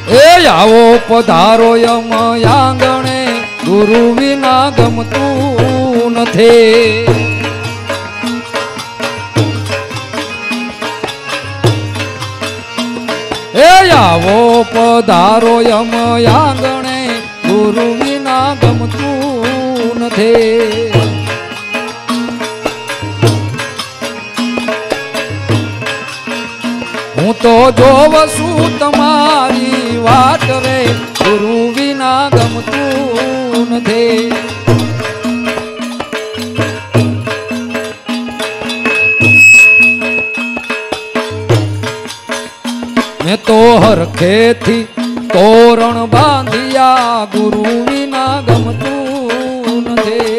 એ આવો પધારો યમ આંગણે ગુરુ વિના ગમતું નથી. એ આવો પધારો યમ આંગણે ગુરુ વિના ગમતું નથી. હું તો જોવશું તમારી વાટ રે ગુરુ વિના ગમતું નથી. મેં તો હરખેથી તોરણ બાંધિયા ગુરુ વિના ગમતું નથી.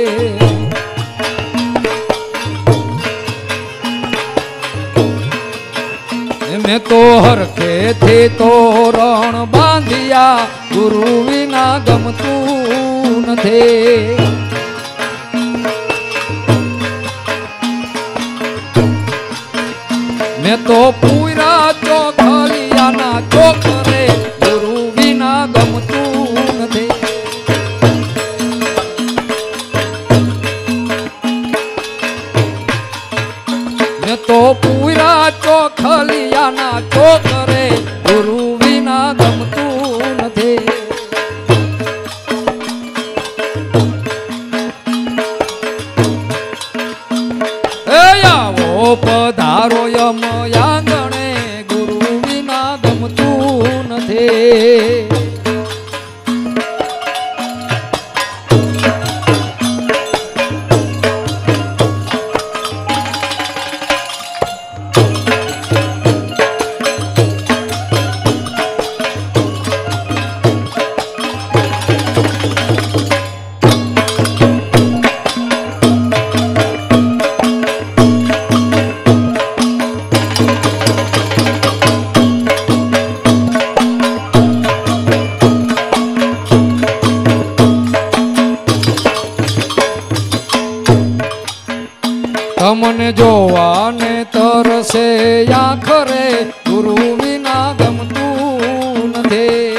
મેં તો હરખેથી તોરણ બાંધિયા ગુરુ વિના ગમતું નથી. મેં તો પૂરા ચોખલિયાના ચોખરે ગુરુ વિના ગમતું નથી. મેં તો પૂરા ચોખલિયાના ચોખરે ગુરુ વિના ગમતું નથી. એ આવો પધારો યમ આંગણે ગુરુ વિના ગમતું નથી. તમને જોવાને તરસે આખરે ગુરુ વિના ગમતું નથી.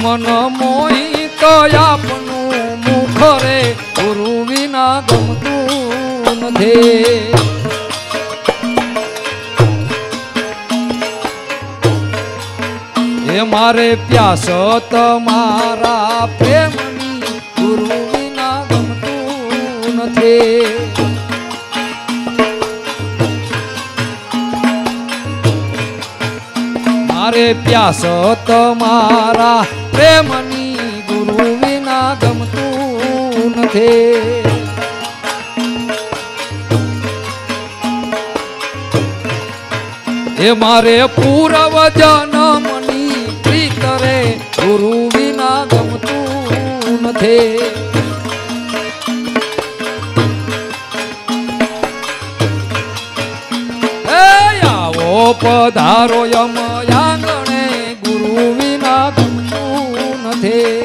મન મોહી તો આપનું મુખ રે ગુરુ વિના ગમતું નથી. એ મારે પ્યાસ તમારા પ્રેમની ગુરુ વિના ગમતું નથી. મારે પ્યાસ તમારા પ્રેમની ગુરુ વિના ગમતું નથી. એ મારે પૂર્વ જન્મની પ્રીત રે ગુરુ વિના ગમતું નથી. એ આવો પધારો યમ આંગણે ગુરુ વિના ગમતું નથી.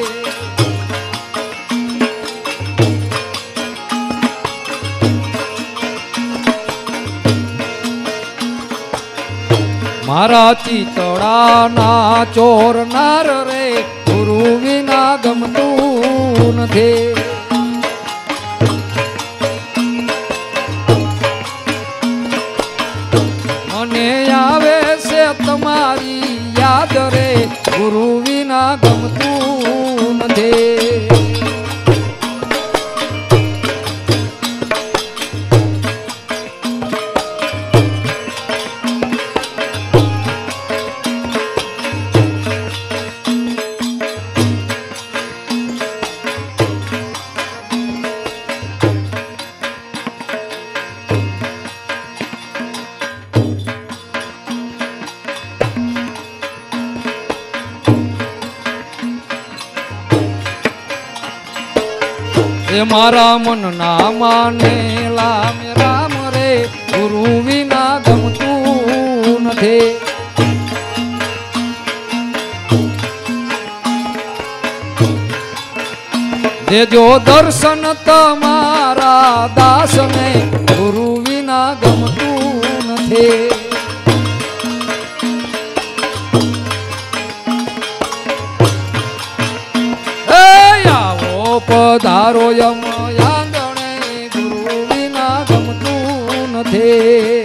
મારા ચિતડાના ચોરનાર રે ગુરુ વિના ગમતું નથી. મને આવે છે તમારી યાદ રે ગુરુ વિના ગમતું નથી. એ મારા મન ના માનેલા મે રામ રે ગુરુ વિના ગમતું નથી. દેજો દર્શન તમારા દાસને ગુરુ વિના ગમતું નથી. આવો પધારો યમ આંગણે ગુરુ વિના ગમતું નથી.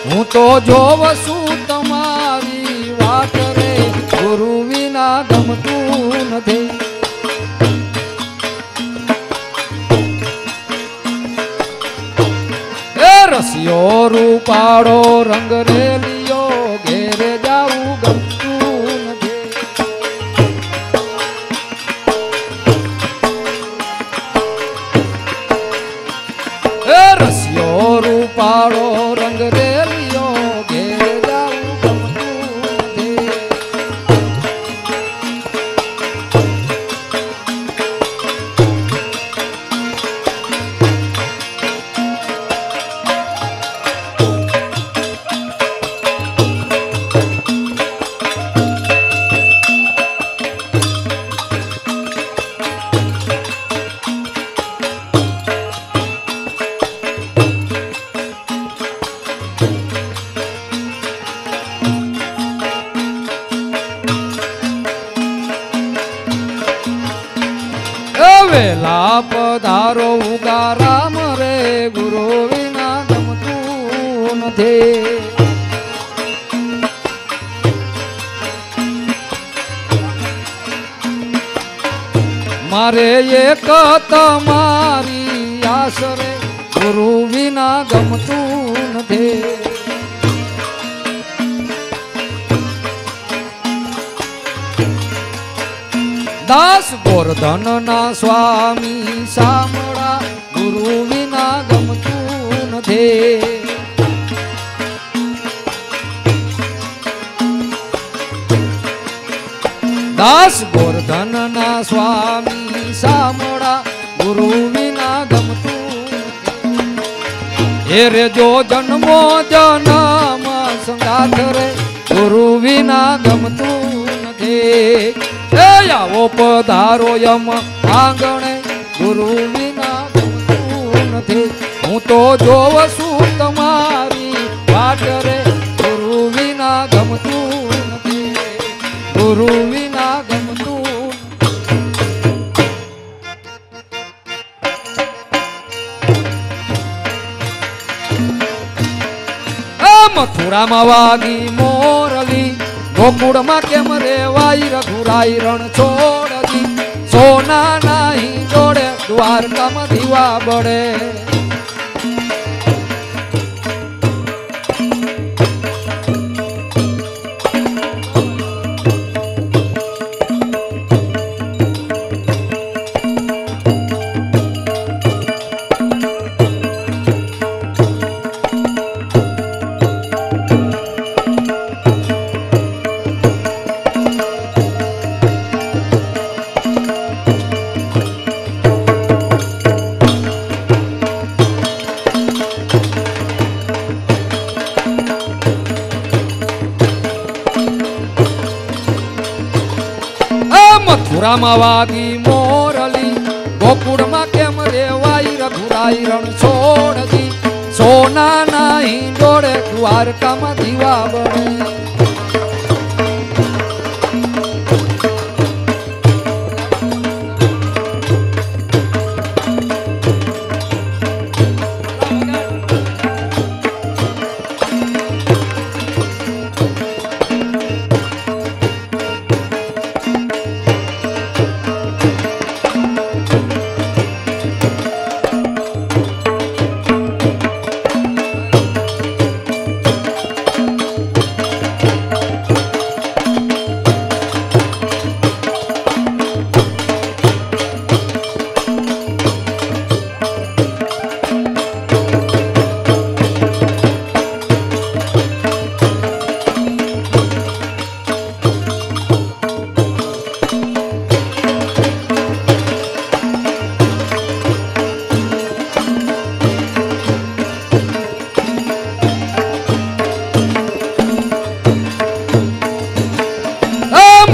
હું તો જોવ છું તમારી વાટ રે ગુરુ વિના ગમતું નથી. એ રસિયો રૂપાળો રંગ રેલિયો ઘેરે જાવું ગમતું નથી. એ રસિયો રૂપાળો રંગ રેલિયો ઘેરે જાવું ગમતું નથી. વેલા પધારો ઉગા રામ રે ગુરુ વિના ગમતું નથી. મારે એક તમારી આસ રે ગુરુ વિના ગમતું નથી. દાસ ગોરધન ના સ્વામી સામળા ગુરુ વિના ગમતું નથી. દાસ ગોરધન ના સ્વામી સામળા ગુરુ વિના ગમતું નથી. એ રે જો જન્મો જન્મ સંગાથ રે ગુરુ વિના ગમતું નથી. આવો પધારો યમ આંગણે ગુરુ વિના ગમતું નથી. હું તો જોવ છું તમારી વાટ રે ગુરુ વિના ગમતું નથી. ગુરુ વિના ગમતું. મથુરામાં વાગી મોરલી ગોકુળમાં કેમ રેવાઈ રઘુરાઈ રણ છોડજી. સોના નાહી જોડે દ્વારકામાં દીવા બળે. મથુરામાં વાગી મોરલી ગોકુળમાં કેમ રેવાઈ રઘુરાઈ રણ છોડજી. સોના નાહી જોડે દ્વારકામાં દીવા બળે.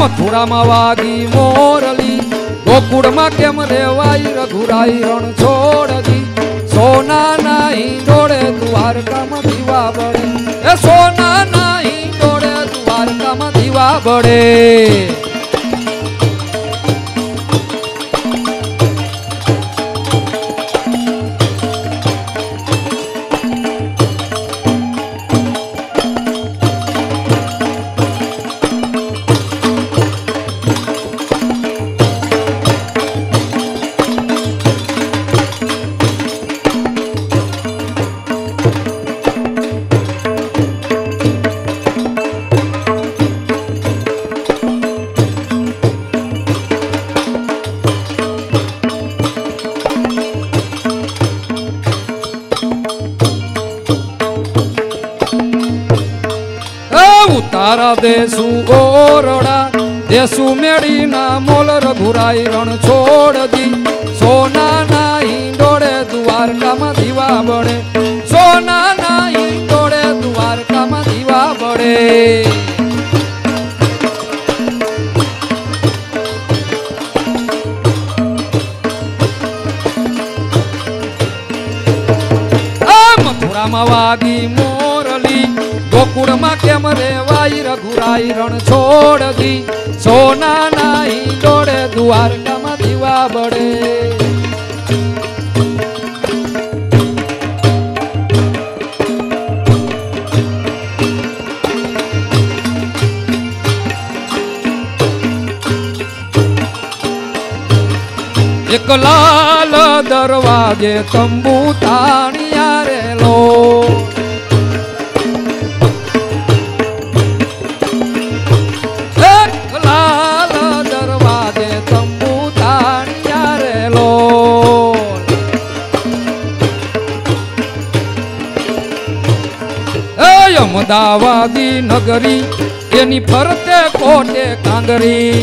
મથુરામાં વાગી મોરલી, ગોકુળમાં કેમ રેવાય રઘુરાઈ રણ છોડજી. સોનાના હિંડોળે દ્વારકામાં દીવા બળે, એ સોનાના હિંડોળે દ્વારકામાં દીવા બળે. તારા દેસુ ઓરડા, દેસુ મેળીના મોલ રઘુરાઈ રણ છોડજી. સોનાના હિંડોળે દ્વારકામાં દીવા બળે, સોનાના હિંડોળે દ્વારકામાં દીવા બળે. મથુરામાં વાગી મોરલી, ગોકુળમાં કેમ રેવાય રઘુરાઈ રણ છોડજી. સોનાના હિંડોળે દ્વારકામાં દીવા બળે. એક લાલ દરવાજે તંબુ તાણિયા રેલો, અમદાવાદી નગરી એની ફરતે કોટે કાંગરી.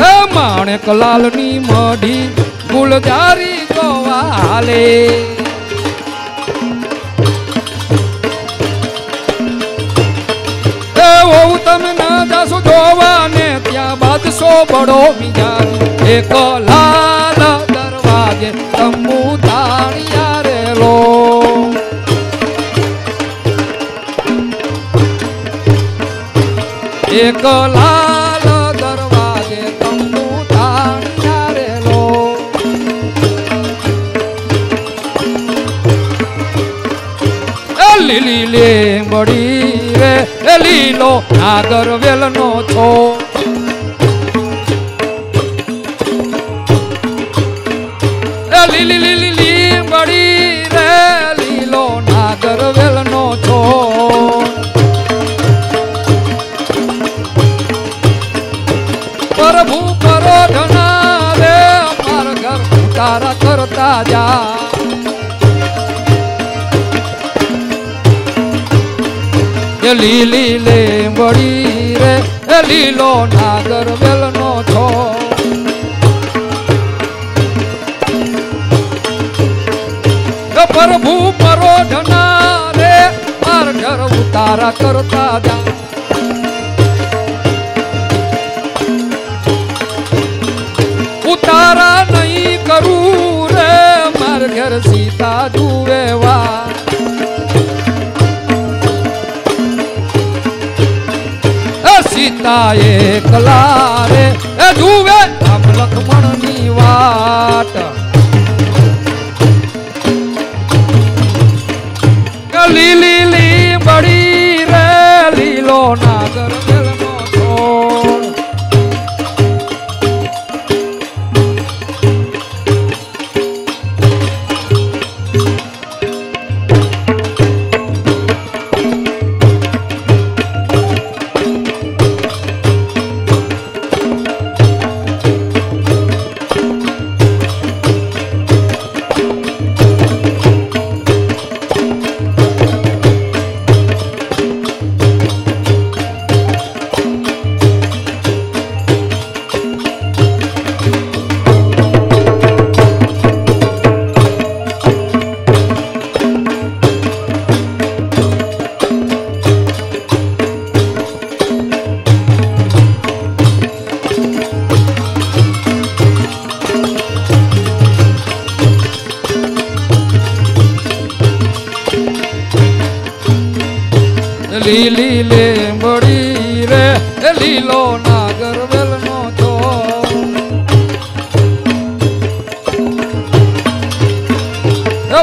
એ માણેકલાલ ની મઢી ગુલજારી જોવા હાલે. એ હોવ તમે ના જાશો જોવા ને ત્યાં બાદશો બડો બીજા. એક લાલ દરવાજે તંબુ તાણિયા રેલો, એક લાલ દરવાજે તંબુ તાણિયા રેલો. લીલી લીંબડી રે એ લીલો નાગર વેલનો છો. લીલી લીલી લીંબડી રે લીલો નાગર વેલનો છો. પ્રભુ પરોઢના રે માર ઘર ઉતારા કરતા જા. લીલી લીંબડી રે એ લીલો નાગર વેલનો છો. પ્રભુ પરોઢના રે માર ઘર ઉતારા કરતા જા. ઉતારા નહીં કરું રે માર ઘર સીતા જુવેવા. સીતા એકલા રે એ જુવે રામ લક્ષ્મણ ની વાટ. લીલી લીંબડી રે લીલો નાગર વેલનો છોડ. લીલી લેંબડી રે એ લીલો નાગરવેલ નો છો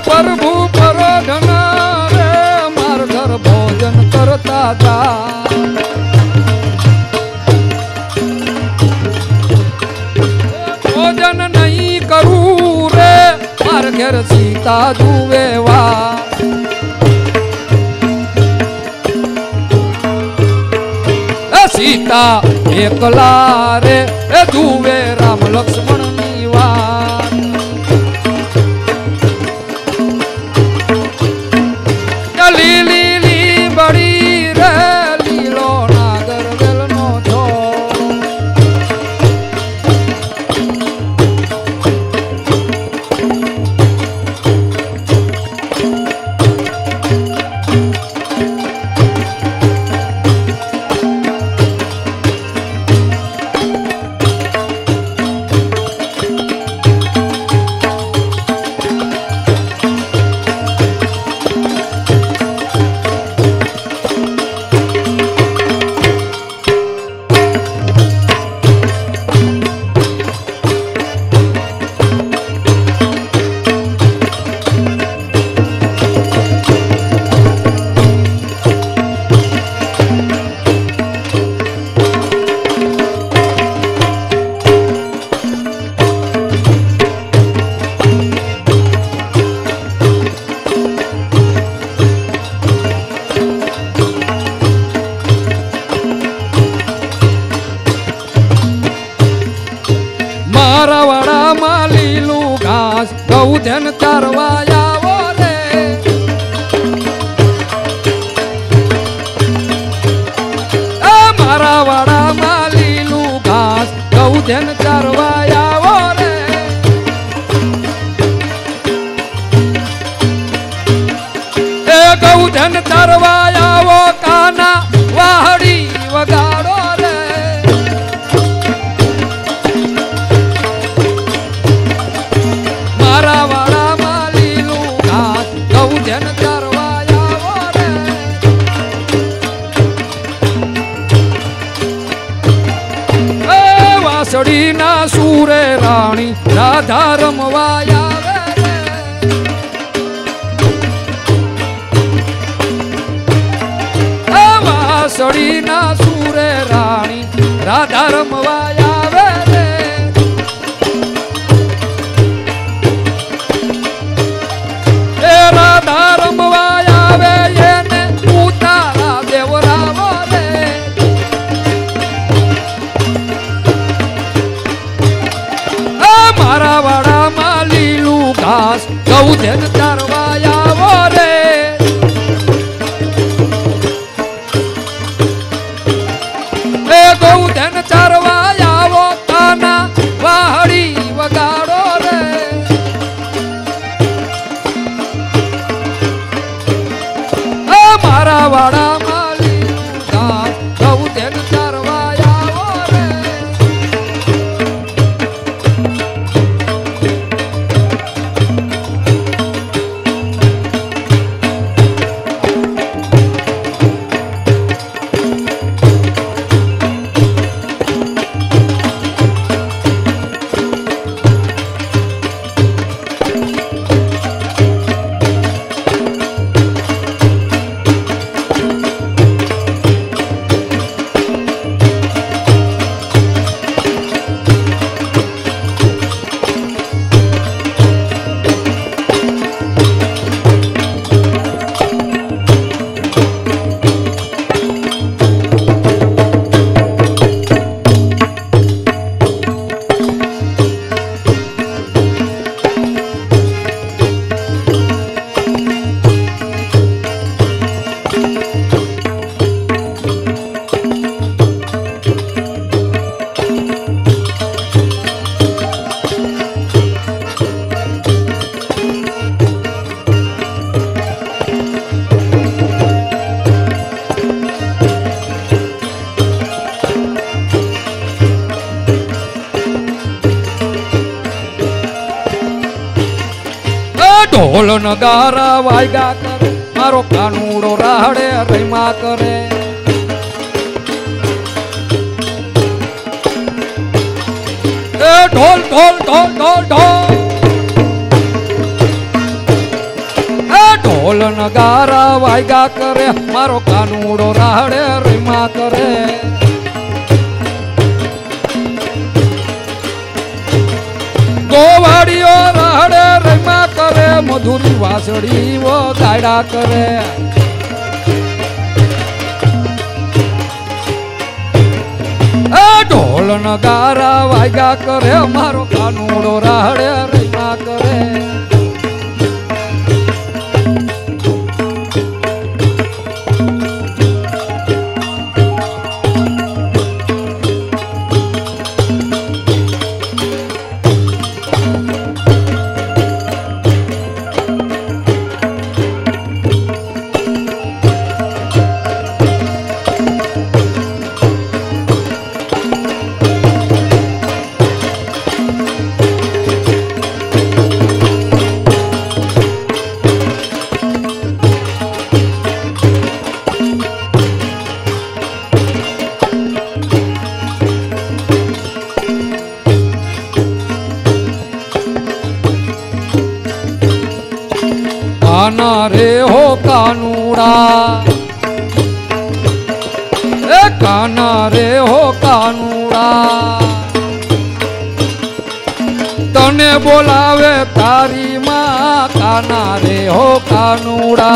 પ્રભુ પરોઢના રે માર ઘર ભોજન કરતા તા ભોજન નહીં કરું રે માર ઘેર સીતા જુવેવા સીતા એકલા રે એ જુવે રામ લક્ષ્મણ ની વાત લીલી લીંબડી રે લીલો નાગરવેલ નો છો મારા વાડામાં લીલું ઘાસ ગૌધન ચારવા આવો રે મારા વાડામાં લીલું ઘાસ ગૌધન ચારવા આવો રે એ ગૌધન ચારવા આવો કાના વાહડી વગાડો રે મારા વાડામાં લીલું ઘાસ ગૌધન ચારવા આવો રે એ વાસળી ના સુરે રાણી રાધા રમવા આવે રે એ વાસળી ના સુરે રાણી રાધા રમવા આવે રે રાધા રમવા આવે એને ઉતારા દેવરાવો રે મારા વાડામાં લીલું ઘાસ ગૌધન ચારવા આવો રે એ ગૌધન ચારવા આવો કાના વાહડી વગાડો રે મારા વાડામાં લીલું ઘાસ ગૌધન ચારવા આવો રે ઢોલ નગારા વાગ્યા કરે मारो कानूड़ो राहड़े रैमा करे। ए ढोल ढोल ढोल ढोल ढोल ढोल नगारा वायगा करे मारो कानूड़ो राहड़े रैमा करे। गोवाड़ियो राहड़े रैमा करे मधुरी वासड़ी वो गायड़ा करे। ढोल नगारा वायगा करे मारो कानूड़ो राहड़े रैमा करे। काना रे हो कानूड़ा ए काना रे हो कानूड़ा तने बोलावे तारी माँ काना रे हो कानूड़ा।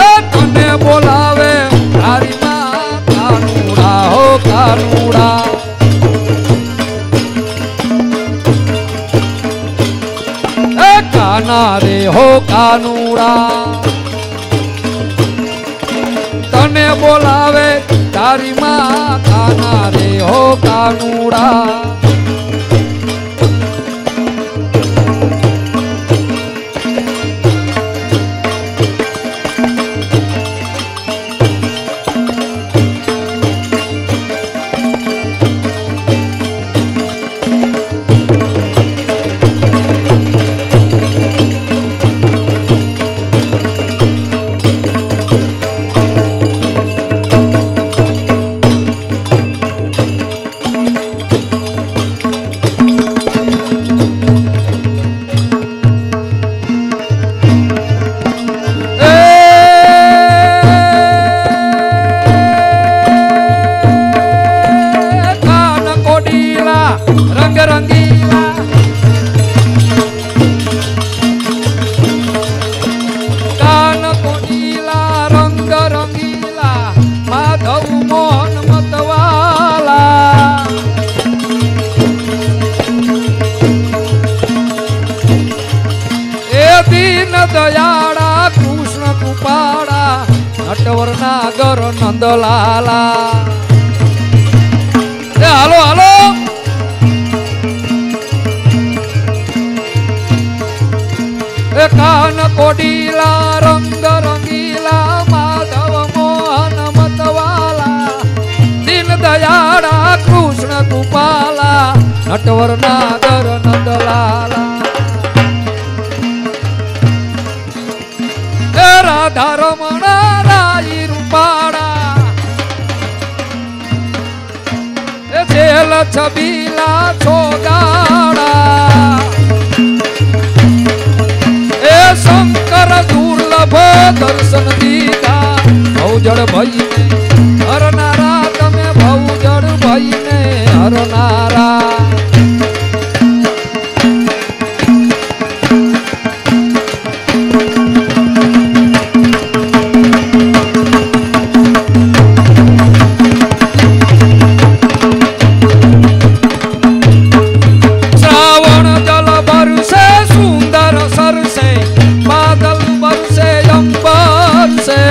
ए तने बोलावे तारी माँ कानूड़ा हो कानूड़ा। काना रे हो कानूड़ा तने बोलावे तारी माँ काना रे हो कानूड़ा। रंग रंगीला कान कोडीला रंग रंगीला माधव मोहन मतवाला। ए दीन दयाड़ा कृष्ण कृपाड़ा नटवर नागर नंदलाला। हालो हालो कान कोडीला रंग रंगीला माधव मोहन मतवाला दीन दयाड़ा कृष्ण कृपाला नटवर नागर नंदलाला। राधा रमण राई रूपाड़ा जेल छबीला छोगाड़ा। शंकर दुर्लभ दर्शन दीदा भौजड़ भई ने हर नारा तमे भौजड़ भई ने हर नारा। श्रावण जल बरसे सुंदर सरसे बादल बरसे अंबर से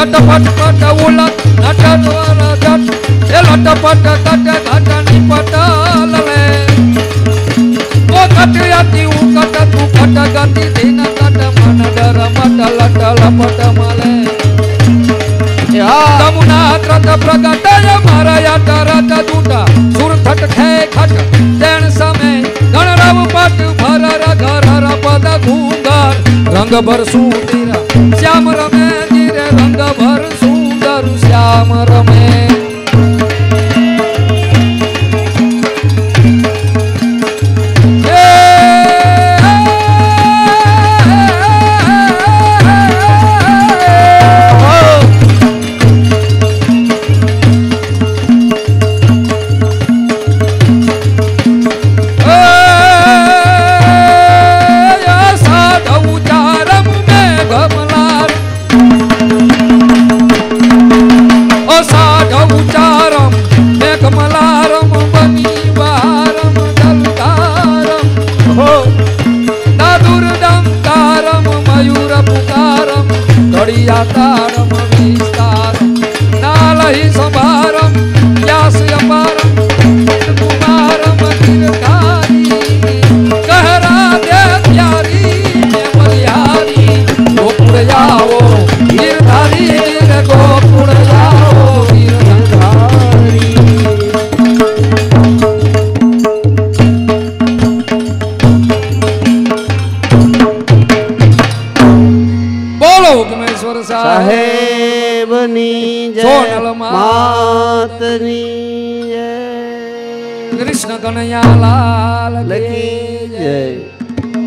લટપટ પટ ઉલટ નટટ વર જટ એ લટપટ કટ ઘટની પટલ લે ઓ કટયાતી ઉકટ તું કટ ગતિ દિન કટ મન ડર મટ લટ લપટ મલે તમુના ત્રત પ્રગટય મારા તરત દૂટા સુરથટ ખે ખટ તેણ સમે ગણરવ પટ ભરર ઘરર પદ ઘૂંગર રંગ ભર સુંદર શ્યામ રમે જીરે રંગ ભર સુંદર શ્યામ રમે તારમ વિસ્તારમ નાલહી સંભારમ વ્યાસ અપારમ કુમારમ તિરકારી કહરા દે પ્યારી મે બલિહારી ગોકુળ આવો ગિરધારી રે ગોકુળ આવો ગિરધારી સાહેબની જય માતની જય કૃષ્ણ કનૈયા લાલ કી જય